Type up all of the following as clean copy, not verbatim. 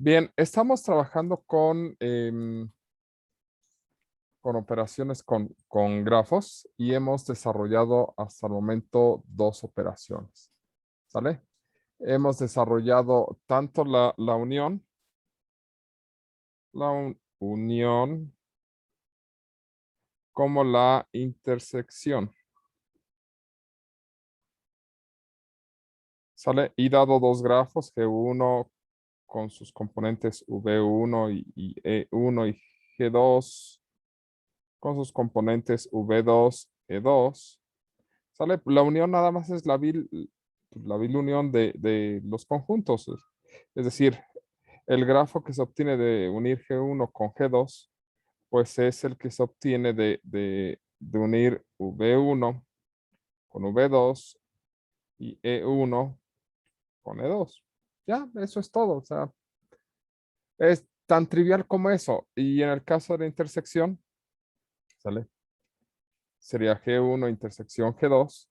Bien, estamos trabajando con operaciones con grafos y hemos desarrollado hasta el momento dos operaciones, ¿sale? Hemos desarrollado tanto la unión como la intersección, ¿sale? Y dado dos grafos, G1 con sus componentes V1 y E1 y G2 con sus componentes V2, E2. ¿Sale? La unión nada más es la vil unión de los conjuntos. Es decir, el grafo que se obtiene de unir G1 con G2, pues es el que se obtiene de unir V1 con V2 y E1 con E2. Ya, eso es todo. O sea, es tan trivial como eso. Y en el caso de la intersección, ¿sale? Sería G1 intersección G2.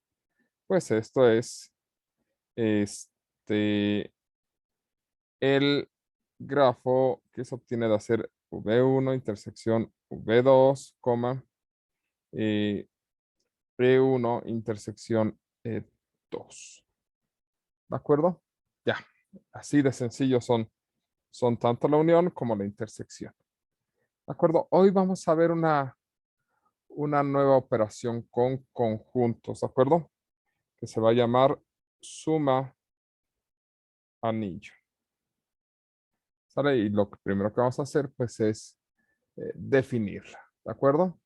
Pues esto es este, el grafo que se obtiene de hacer V1 intersección V2, eh, E1 intersección E2. ¿De acuerdo? Ya, así de sencillo son tanto la unión como la intersección. ¿De acuerdo? Hoy vamos a ver una nueva operación con conjuntos, ¿de acuerdo? Que se va a llamar suma anillo. ¿Sale? Y lo primero que vamos a hacer, pues, es definirla, ¿de acuerdo?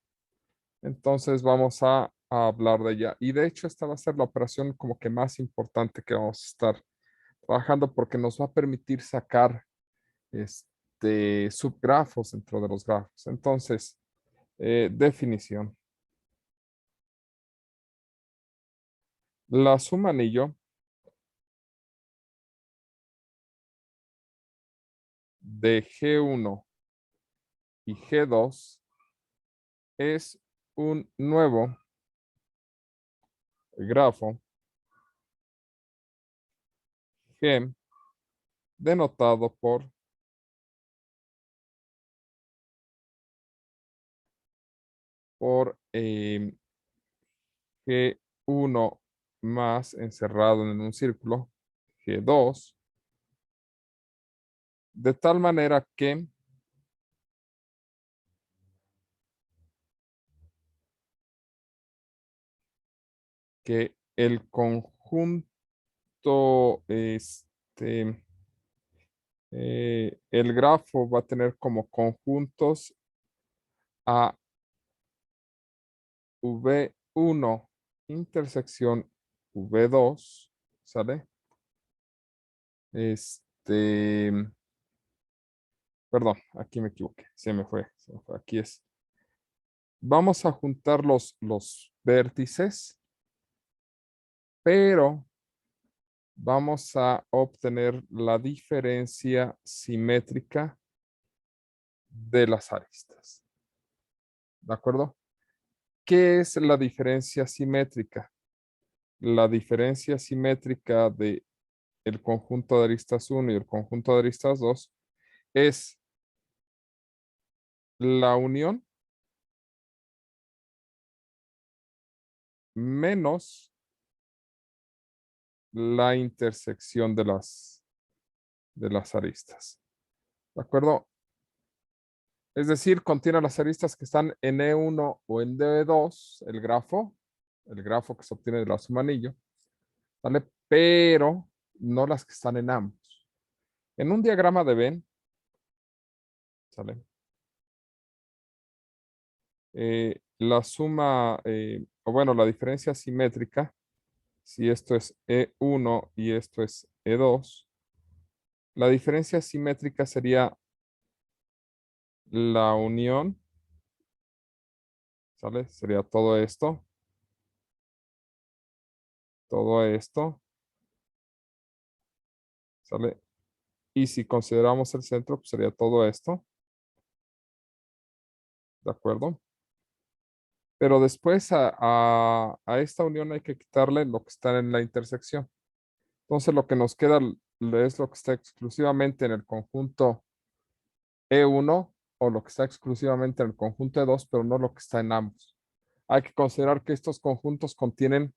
Entonces vamos a hablar de ella. Y de hecho, esta va a ser la operación como que más importante que vamos a estar trabajando porque nos va a permitir sacar subgrafos dentro de los grafos. Entonces, definición. La suma anillo de G1 y G2 es un nuevo grafo G denotado por G1 más encerrado en un círculo, G2, de tal manera que el conjunto, el grafo va a tener como conjuntos a V1 intersección V2, ¿sale? Perdón, aquí me equivoqué, se me fue, aquí es. Vamos a juntar los vértices, pero vamos a obtener la diferencia simétrica de las aristas. ¿De acuerdo? ¿Qué es la diferencia simétrica? La diferencia simétrica de el conjunto de aristas 1 y el conjunto de aristas 2 es la unión menos la intersección de las aristas. ¿De acuerdo? Es decir, contiene las aristas que están en E1 o en D2, el grafo que se obtiene de la suma anillo, ¿vale? Pero no las que están en ambos. En un diagrama de Venn, ¿sale? La suma, o bueno, la diferencia simétrica, si esto es E1 y esto es E2, la diferencia simétrica sería la unión, ¿sale? Sería todo esto, ¿sale? Y si consideramos el centro, pues sería todo esto, ¿de acuerdo? Pero después a esta unión hay que quitarle lo que está en la intersección. Entonces lo que nos queda, es lo que está exclusivamente en el conjunto E1 o lo que está exclusivamente en el conjunto E2, pero no lo que está en ambos. Hay que considerar que estos conjuntos contienen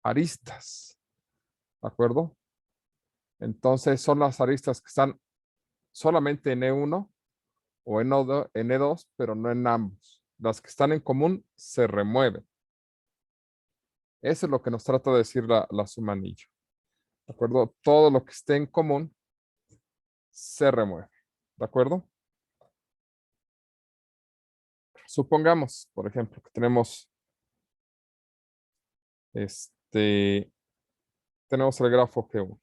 aristas, ¿de acuerdo? Entonces son las aristas que están solamente en E1 o en E2, pero no en ambos. Las que están en común se remueven. Eso es lo que nos trata de decir la suma anillo. ¿De acuerdo? Todo lo que esté en común se remueve. ¿De acuerdo? Supongamos, por ejemplo, que tenemos tenemos el grafo G1.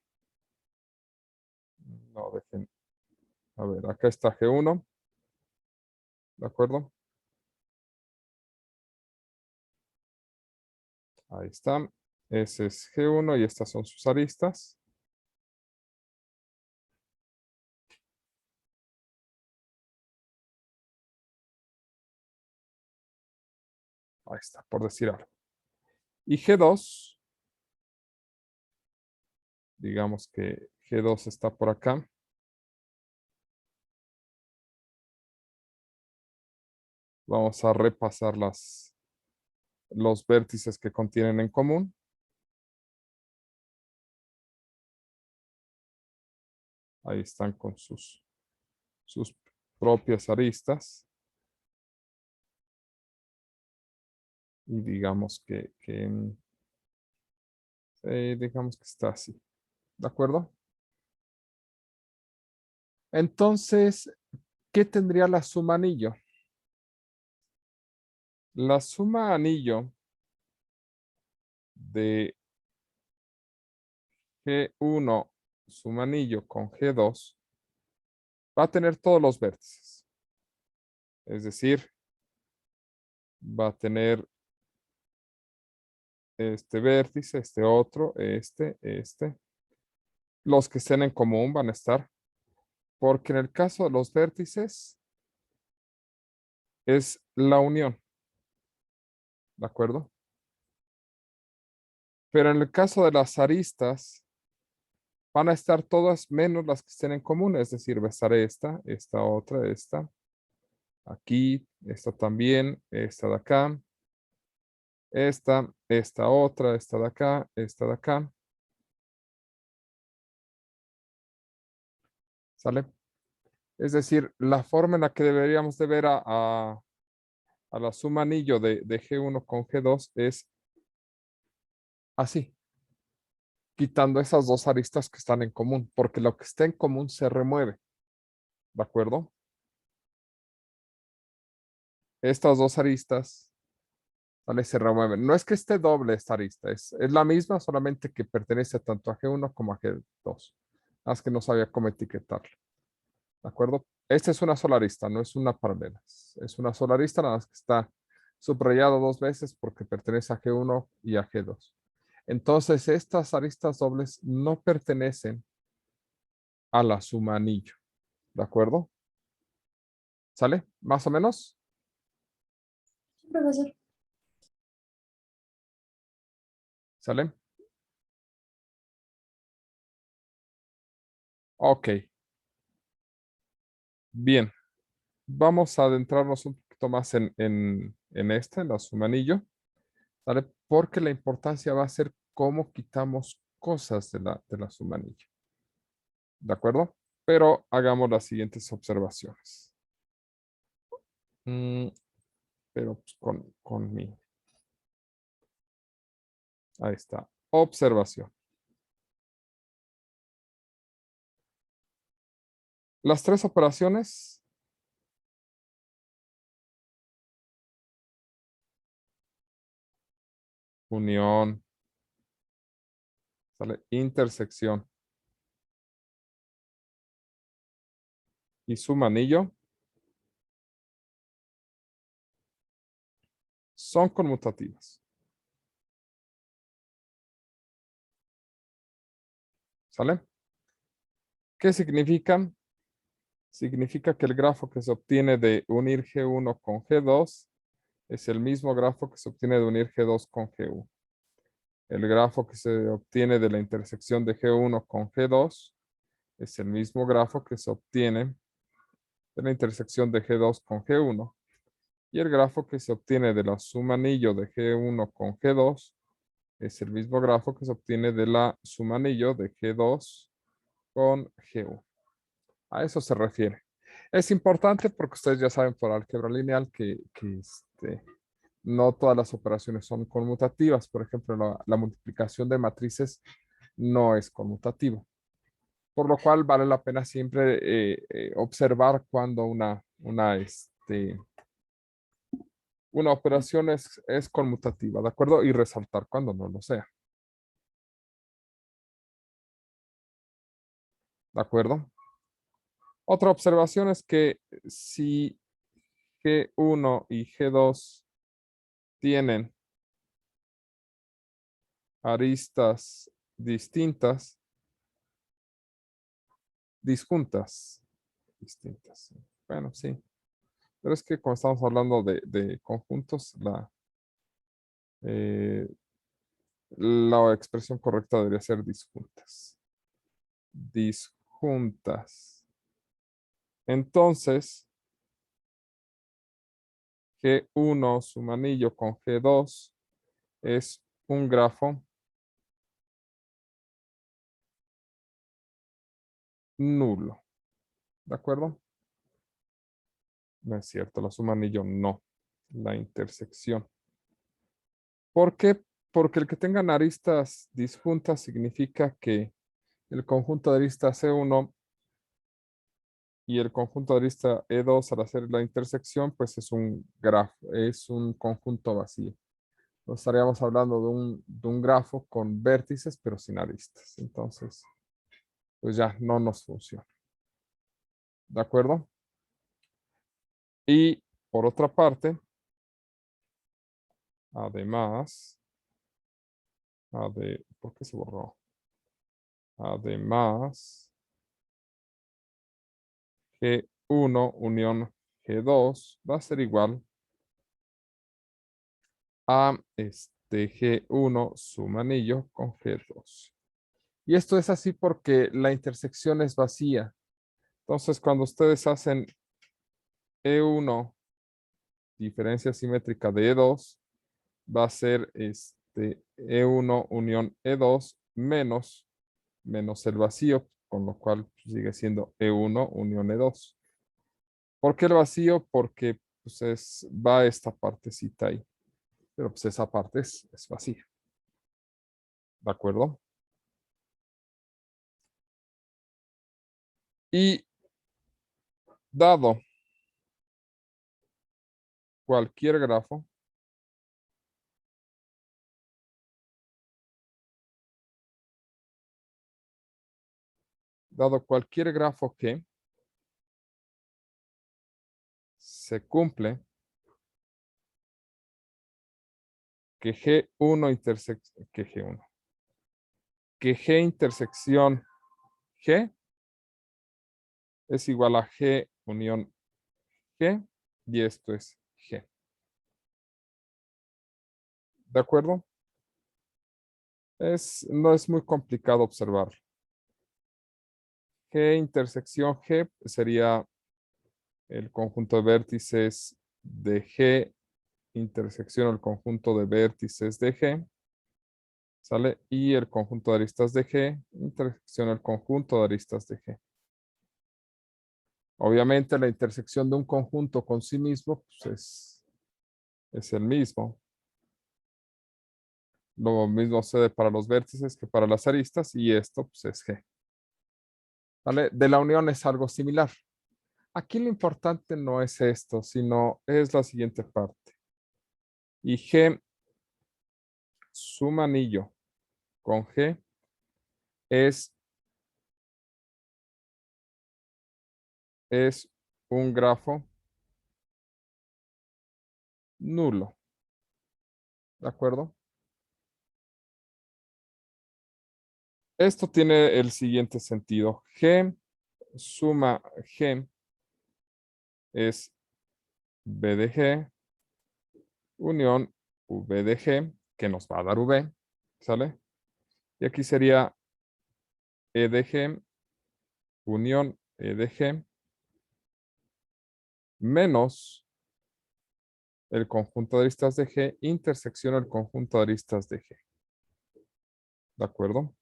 No, dejen. A ver, acá está G1. ¿De acuerdo? Ahí está. Ese es G1 y estas son sus aristas. Ahí está, por decir algo. Y G2, digamos que G2 está por acá. Vamos a repasar los vértices que contienen en común. Ahí están con sus propias aristas. Y digamos digamos que está así. ¿De acuerdo? Entonces, ¿qué tendría la suma anillo? La suma anillo de G1, suma anillo con G2, va a tener todos los vértices. Es decir, va a tener este vértice, este otro, este. Los que estén en común van a estar, porque en el caso de los vértices es la unión, ¿de acuerdo? Pero en el caso de las aristas, van a estar todas menos las que estén en común, es decir, va a estar esta otra, esta, aquí, esta también, esta de acá, esta otra, esta de acá, esta de acá. ¿Sale? Es decir, la forma en la que deberíamos de ver a la suma anillo de G1 con G2 es así, quitando esas dos aristas que están en común, porque lo que está en común se remueve, ¿de acuerdo? Estas dos aristas, ¿vale? Se remueven. No es que esté doble esta arista, es la misma, solamente que pertenece tanto a G1 como a G2. Más que no sabía cómo etiquetarlo, ¿de acuerdo? Esta es una sola arista, no es una paralela. Es una sola arista, nada más que está subrayado dos veces porque pertenece a G1 y a G2. Entonces, estas aristas dobles no pertenecen a la suma anillo, ¿de acuerdo? ¿Sale? ¿Más o menos? Profesor. ¿Sale? Ok. Bien. Vamos a adentrarnos un poquito más en la suma anillo, ¿sale? Porque la importancia va a ser cómo quitamos cosas de la suma anillo, ¿de acuerdo? Pero hagamos las siguientes observaciones. Pero pues, con mi... Ahí está. Observación. Las tres operaciones unión, ¿sale? Intersección y suma anillo son conmutativas, ¿sale? ¿Qué significan? Significa que el grafo que se obtiene de unir G1 con G2 es el mismo grafo que se obtiene de unir G2 con G1. El grafo que se obtiene de la intersección de G1 con G2 es el mismo grafo que se obtiene de la intersección de G2 con G1. Y el grafo que se obtiene de la suma anillo de G1 con G2 es el mismo grafo que se obtiene de la suma anillo de G2 con G1. A eso se refiere. Es importante porque ustedes ya saben por álgebra lineal que no todas las operaciones son conmutativas. Por ejemplo, la multiplicación de matrices no es conmutativa. Por lo cual vale la pena siempre observar cuando una operación es conmutativa, ¿de acuerdo? Y resaltar cuando no lo sea. ¿De acuerdo? Otra observación es que si G1 y G2 tienen aristas disjuntas, bueno, sí, pero es que como estamos hablando de conjuntos, eh, la expresión correcta debería ser disjuntas. Disjuntas. Entonces, G1 suma anillo con G2 es un grafo nulo. ¿De acuerdo? No es cierto, la suma anillo no. La intersección. ¿Por qué? Porque el que tengan aristas disjuntas significa que el conjunto de aristas E1 y el conjunto de arista E2 al hacer la intersección, pues es un grafo, es un conjunto vacío. No estaríamos hablando de un grafo con vértices, pero sin aristas. Entonces, pues ya no nos funciona. ¿De acuerdo? Y por otra parte, además, ¿por qué se borró? Además, G1 unión G2 va a ser igual a G1 suma anillo con G2. Y esto es así porque la intersección es vacía. Entonces, cuando ustedes hacen E1 diferencia simétrica de E2, va a ser E1 unión E2 menos el vacío, con lo cual sigue siendo E1 unión E2. ¿Por qué el vacío? Porque pues va esta partecita ahí, pero pues esa parte es vacía. ¿De acuerdo? Y dado cualquier grafo, que se cumple que G1 intersección, que G intersección G es igual a G unión G y esto es G. ¿De acuerdo? No es muy complicado observar. G intersección G sería el conjunto de vértices de G intersección el conjunto de vértices de G, ¿sale? Y el conjunto de aristas de G intersecciona el conjunto de aristas de G. Obviamente la intersección de un conjunto con sí mismo pues es el mismo. Lo mismo sucede para los vértices que para las aristas y esto pues es G. ¿Vale? De la unión es algo similar. Aquí lo importante no es esto, sino es la siguiente parte. Y G suma anillo con G es un grafo nulo. ¿De acuerdo? Esto tiene el siguiente sentido. G suma G es B de G unión V de G, que nos va a dar V. ¿Sale? Y aquí sería E de G unión E de G menos el conjunto de aristas de G intersección el conjunto de aristas de G. ¿De acuerdo?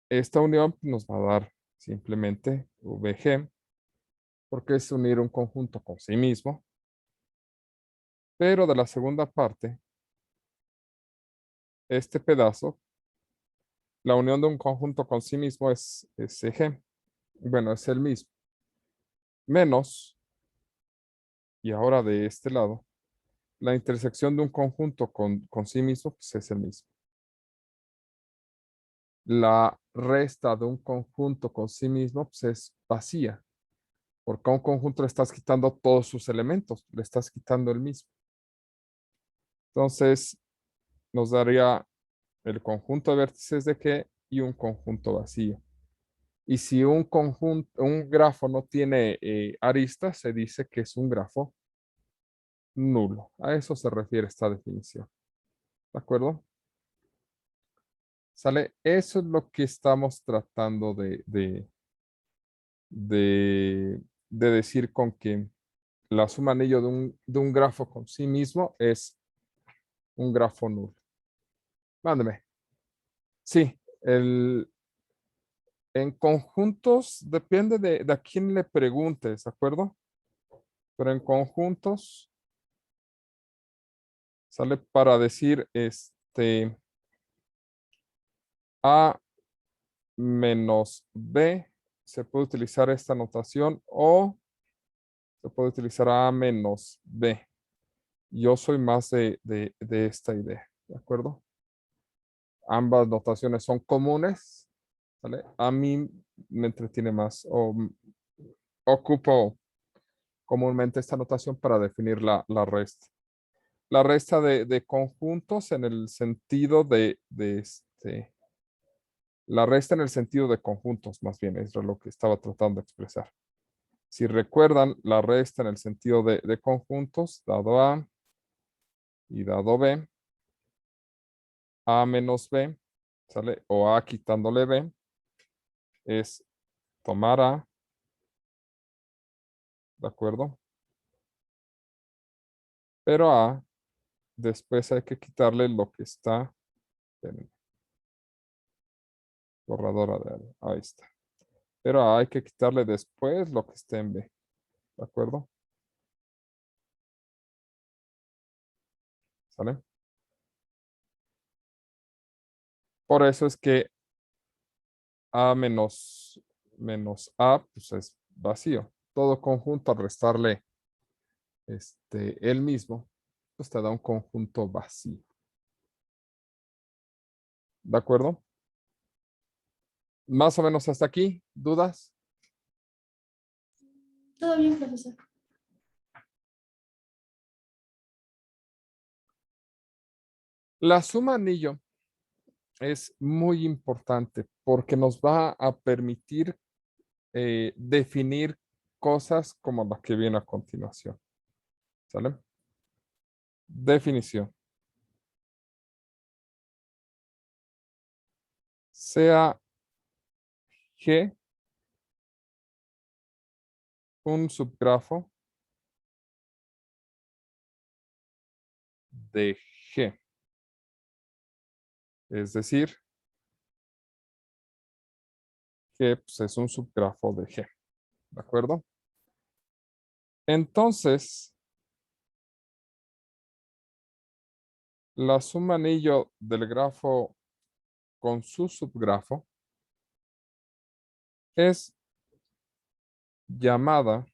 Esta unión nos va a dar simplemente VG, porque es unir un conjunto con sí mismo. Pero de la segunda parte, este pedazo, la unión de un conjunto con sí mismo es G. Bueno, es el mismo. Menos, y ahora de este lado, la intersección de un conjunto con sí mismo, pues es el mismo. La resta de un conjunto con sí mismo, pues es vacía, porque a un conjunto le estás quitando todos sus elementos, le estás quitando el mismo. Entonces, nos daría el conjunto de vértices de G y un conjunto vacío. Y si un conjunto, un grafo no tiene aristas, se dice que es un grafo nulo. A eso se refiere esta definición. ¿De acuerdo? ¿Sale? Eso es lo que estamos tratando de decir con que la suma anillo de un grafo con sí mismo es un grafo nulo. Mándeme. Sí, en conjuntos depende de a quién le preguntes, ¿de acuerdo? Pero en conjuntos sale para decir A menos B, se puede utilizar esta notación o se puede utilizar A menos B. Yo soy más de esta idea, ¿de acuerdo? Ambas notaciones son comunes, ¿vale? A mí me entretiene más o ocupo comúnmente esta notación para definir la resta. La resta de conjuntos en el sentido la resta en el sentido de conjuntos, más bien, es lo que estaba tratando de expresar. Si recuerdan, la resta en el sentido de conjuntos, dado A y dado B, A menos B, ¿sale? O A quitándole B, es tomar A, ¿de acuerdo? Pero A, después hay que quitarle lo que está en borradora de A, ahí está. Pero A hay que quitarle después lo que esté en B, ¿de acuerdo? ¿Sale? Por eso es que A menos A, pues es vacío. Todo conjunto al restarle el mismo, pues te da un conjunto vacío. ¿De acuerdo? Más o menos hasta aquí, ¿dudas? Todo bien, profesor. La suma anillo es muy importante porque nos va a permitir definir cosas como la que viene a continuación. ¿Sale? Definición. Sea G un subgrafo de G. Es decir, G pues, es un subgrafo de G. ¿De acuerdo? Entonces, la suma anillo del grafo con su subgrafo es llamada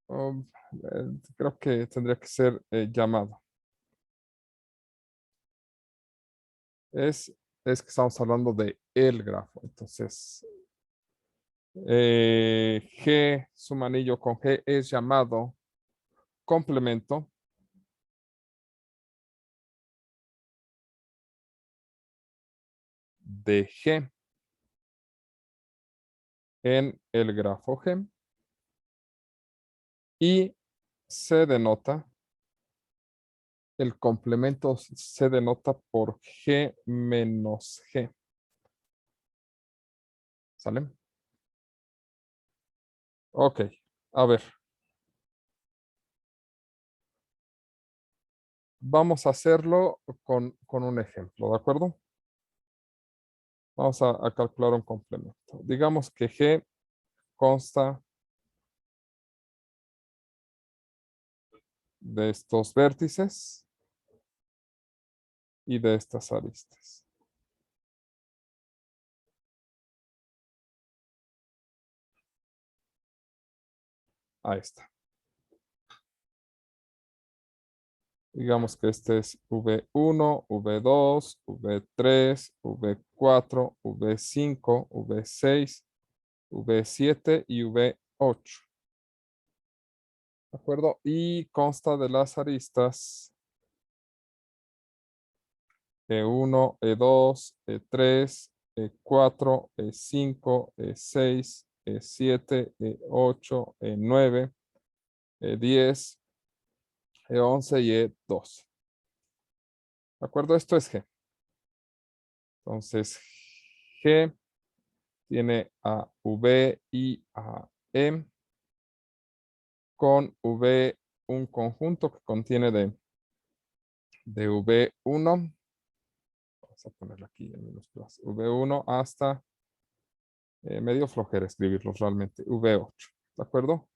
oh, creo que tendría que ser llamada. Es, es que estamos hablando de el grafo. Entonces, G, suma anillo con G es llamado complemento de G en el grafo G Y se denota, el complemento se denota por G menos G. ¿Sale? Ok, a ver. Vamos a hacerlo con un ejemplo, ¿de acuerdo? Vamos a calcular un complemento. Digamos que G consta de estos vértices y de estas aristas. Ahí está. Digamos que este es V1, V2, V3, V4, V5, V6, V7 y V8. ¿De acuerdo? Y consta de las aristas E1, E2, E3, E4, E5, E6, E7, E8, E9, E10, E11 y E12. ¿De acuerdo? Esto es G. Entonces, G tiene a V y a E. Con V un conjunto que contiene de V1. Vamos a ponerlo aquí en minúsculas. V1 hasta, medio flojera escribirlos realmente, V8. ¿De acuerdo?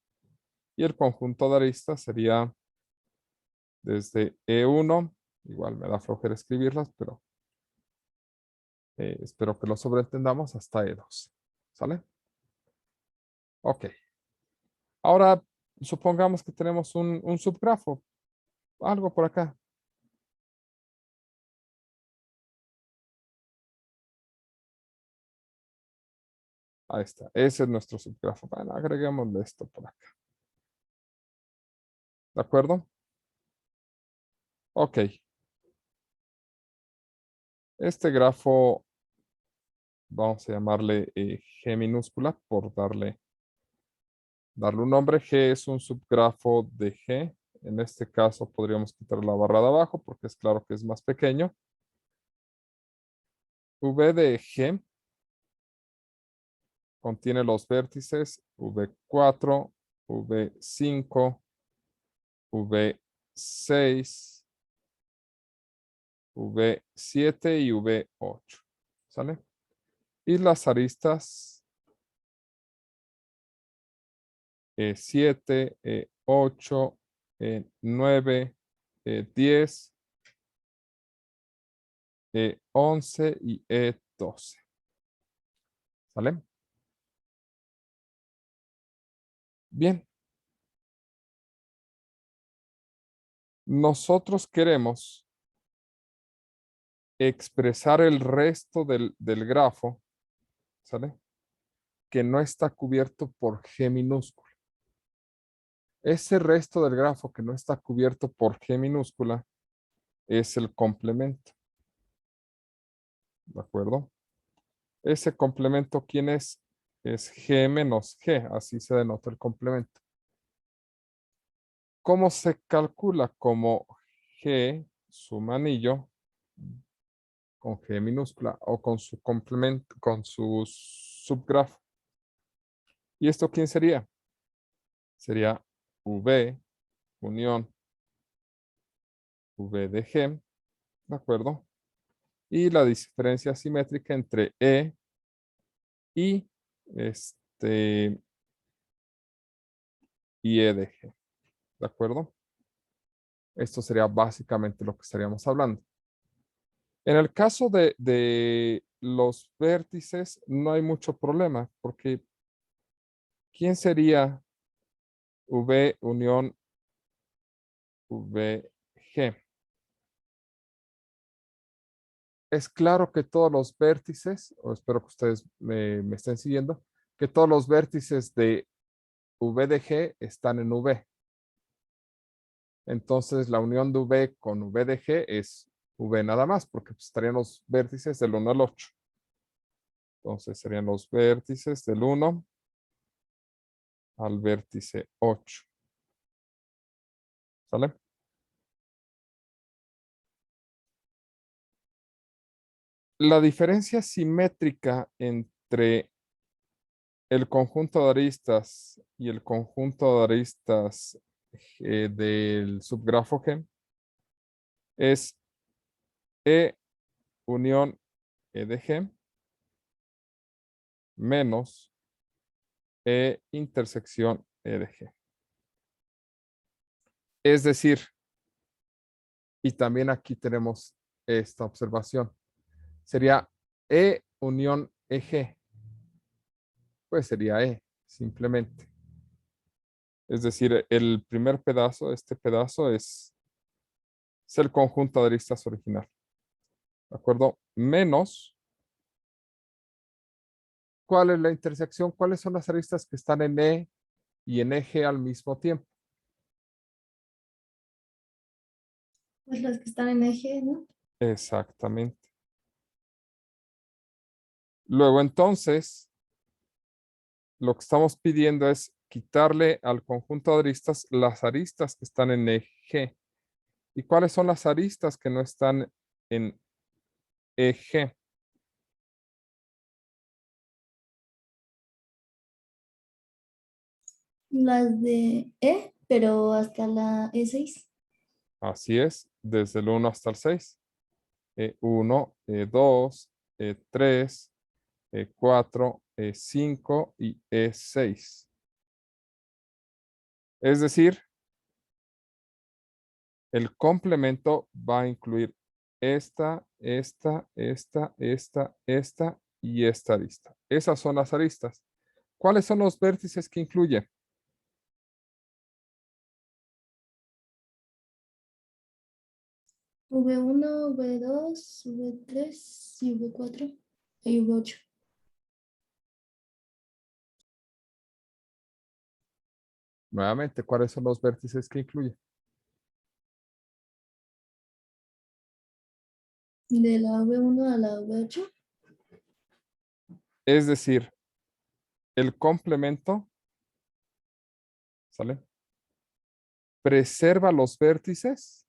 Y el conjunto de aristas sería desde E1. Igual me da flojera escribirlas, pero espero que lo sobreentendamos hasta E2. ¿Sale? Ok. Ahora supongamos que tenemos un subgrafo. Algo por acá. Ahí está. Ese es nuestro subgrafo. Bueno, agreguémosle esto por acá. ¿De acuerdo? Ok. Este grafo vamos a llamarle G minúscula por darle un nombre. G es un subgrafo de G. En este caso podríamos quitar la barra de abajo porque es claro que es más pequeño. V de G contiene los vértices V4, V5, V6, V7 y V8. ¿Sale? Y las aristas E7, E8, E9, E10, E11 y E12. ¿Sale? Bien. Nosotros queremos expresar el resto del grafo, ¿sale? Que no está cubierto por G minúscula. Ese resto del grafo que no está cubierto por G minúscula es el complemento. ¿De acuerdo? Ese complemento, ¿quién es? Es G menos G, así se denota el complemento. ¿Cómo se calcula? Como G suma anillo con G minúscula o con su complemento, con su subgrafo. ¿Y esto quién sería? Sería V unión V de G, ¿de acuerdo? Y la diferencia simétrica entre E y y E de G, ¿de acuerdo? Esto sería básicamente lo que estaríamos hablando. En el caso de los vértices no hay mucho problema porque ¿quién sería V unión VG? Es claro que todos los vértices, o espero que ustedes me estén siguiendo, que todos los vértices de V de G están en V. Entonces la unión de V con V de G es V nada más, porque pues, estarían los vértices del 1 al 8. Entonces serían los vértices del 1 al vértice 8. ¿Sale? La diferencia simétrica entre el conjunto de aristas y el conjunto de aristas del subgrafo G es E unión E de G menos E intersección E de G. Es decir, y también aquí tenemos esta observación, sería E unión EG, pues sería E, simplemente. Es decir, el primer pedazo, este pedazo es el conjunto de aristas original. ¿De acuerdo? Menos, ¿cuál es la intersección? ¿Cuáles son las aristas que están en E y en EG al mismo tiempo? Pues las que están en eje, ¿no? Exactamente. Luego, entonces, lo que estamos pidiendo es quitarle al conjunto de aristas las aristas que están en EG. ¿Y cuáles son las aristas que no están en EG? Las de E, pero hasta la E6. Así es, desde el 1 hasta el 6. E1, E2, E3, E4, E5 y E6. Es decir, el complemento va a incluir esta y esta arista. Esas son las aristas. ¿Cuáles son los vértices que incluye? V1, V2, V3 y V4 y V8. Nuevamente, ¿cuáles son los vértices que incluye? De la V1 a la V8. Es decir, el complemento, ¿sale? Preserva los vértices,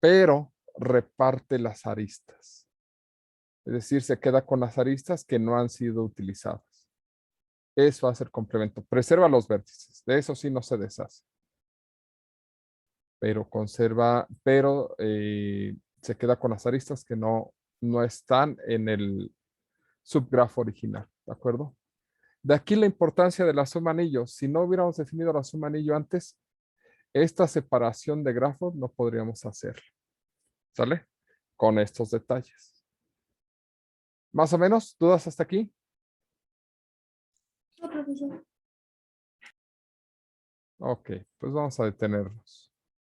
pero reparte las aristas. Es decir, se queda con las aristas que no han sido utilizadas. Eso va a ser complemento. Preserva los vértices. De eso sí no se deshace. Pero conserva, pero se queda con las aristas que no están en el subgrafo original. ¿De acuerdo? De aquí la importancia de la suma anillo. Si no hubiéramos definido la suma anillo antes, esta separación de grafos no podríamos hacerlo. ¿Sale? Con estos detalles. Más o menos, ¿dudas hasta aquí? No, profesor. Ok, pues vamos a detenernos.